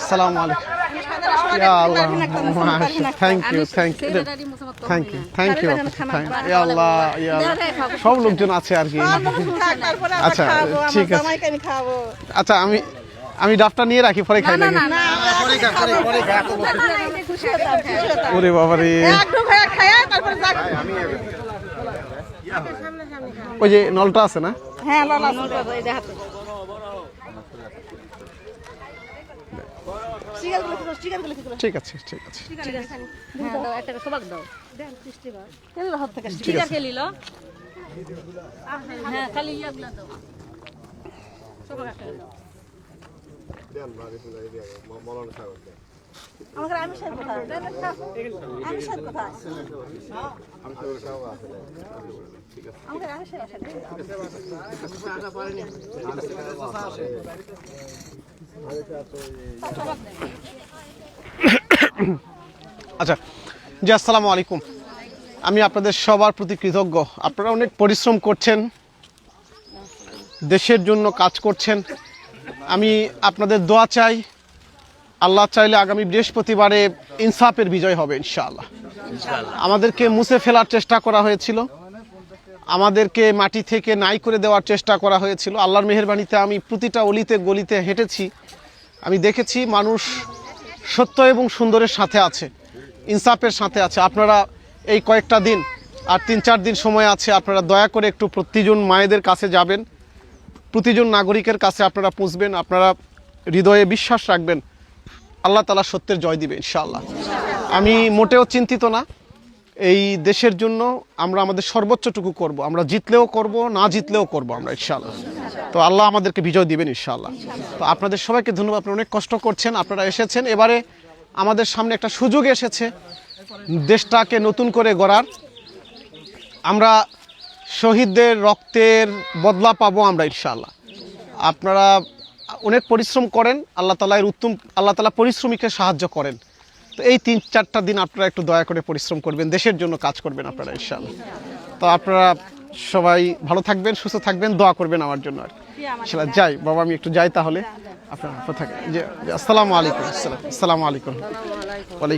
আসসালামু আলাইকুম। ইয়া আল্লাহ, thank you thank you thank you thank you ইয়া আল্লাহ ইয়া আল্লাহ, সব লোকজন আছে আর কি। আচ্ছা ঠিক আছে, আচ্ছা আমি ডাবটা নিয়ে রাখি, পরে খাই নাকি? ওরে বাবা রে, ওই যে নলটা আছে না? হ্যাঁ ঠিক আছে ঠিক আছে ঠিক আছে। আচ্ছা জি, আসসালামু আলাইকুম। আমি আপনাদের সবার প্রতি কৃতজ্ঞ। আপনারা অনেক পরিশ্রম করছেন, দেশের জন্য কাজ করছেন। আমি আপনাদের দোয়া চাই, আল্লাহ চাইলে আগামী বৃহস্পতিবারে ইনসাফের বিজয় হবে ইনশাআল্লাহ। আমাদেরকে মুছে ফেলার চেষ্টা করা হয়েছিল, আমাদেরকে মাটি থেকে নাই করে দেওয়ার চেষ্টা করা হয়েছিল। আল্লাহর মেহেরবানিতে আমি প্রতিটা অলিতে গলিতে হেঁটেছি, আমি দেখেছি মানুষ সত্য এবং সুন্দরের সাথে আছে, ইনসাফের সাথে আছে। আপনারা এই কয়েকটা দিন আর 3-4 দিন সময় আছে, আপনারা দয়া করে একটু প্রতিজন মায়েদের কাছে যাবেন, প্রতিজন নাগরিকের কাছে আপনারা পৌঁছবেন। আপনারা হৃদয়ে বিশ্বাস রাখবেন, আল্লাহ তাআলা সত্যের জয় দিবে ইনশাআল্লাহ। আমি মোটেও চিন্তিত না, এই দেশের জন্য আমরা আমাদের সর্বোচ্চটুকু করব, আমরা জিতলেও করব, না জিতলেও করব আমরা ইনশাআল্লাহ। তো আল্লাহ আমাদেরকে বিজয় দিবেন ইনশাআল্লাহ। তো আপনাদের সবাইকে ধন্যবাদ, আপনারা অনেক কষ্ট করছেন, আপনারা এসেছেন। এবারে আমাদের সামনে একটা সুযোগ এসেছে দেশটাকে নতুন করে গড়ার। আমরা শহীদদের রক্তের বদলা পাবো আমরা ইনশাআল্লাহ। আপনারা অনেক পরিশ্রম করেন, আল্লাহ তাআলা পরিশ্রমীকে সাহায্য করেন। তো এই 3-4টা দিন আপনারা একটু দয়া করে পরিশ্রম করবেন, দেশের জন্য কাজ করবেন আপনারা ইনশাআল্লাহ। তো আপনারা সবাই ভালো থাকবেন, সুস্থ থাকবেন, দোয়া করবেন আমার জন্য আর ইনশাআল্লাহ। যাই বাবা, আমি একটু যাই তাহলে। আপনারা ভালো থাকবেন। জি, আসসালামু আলাইকুম। আসসালামু আলাইকুম। ওয়ালাইকুম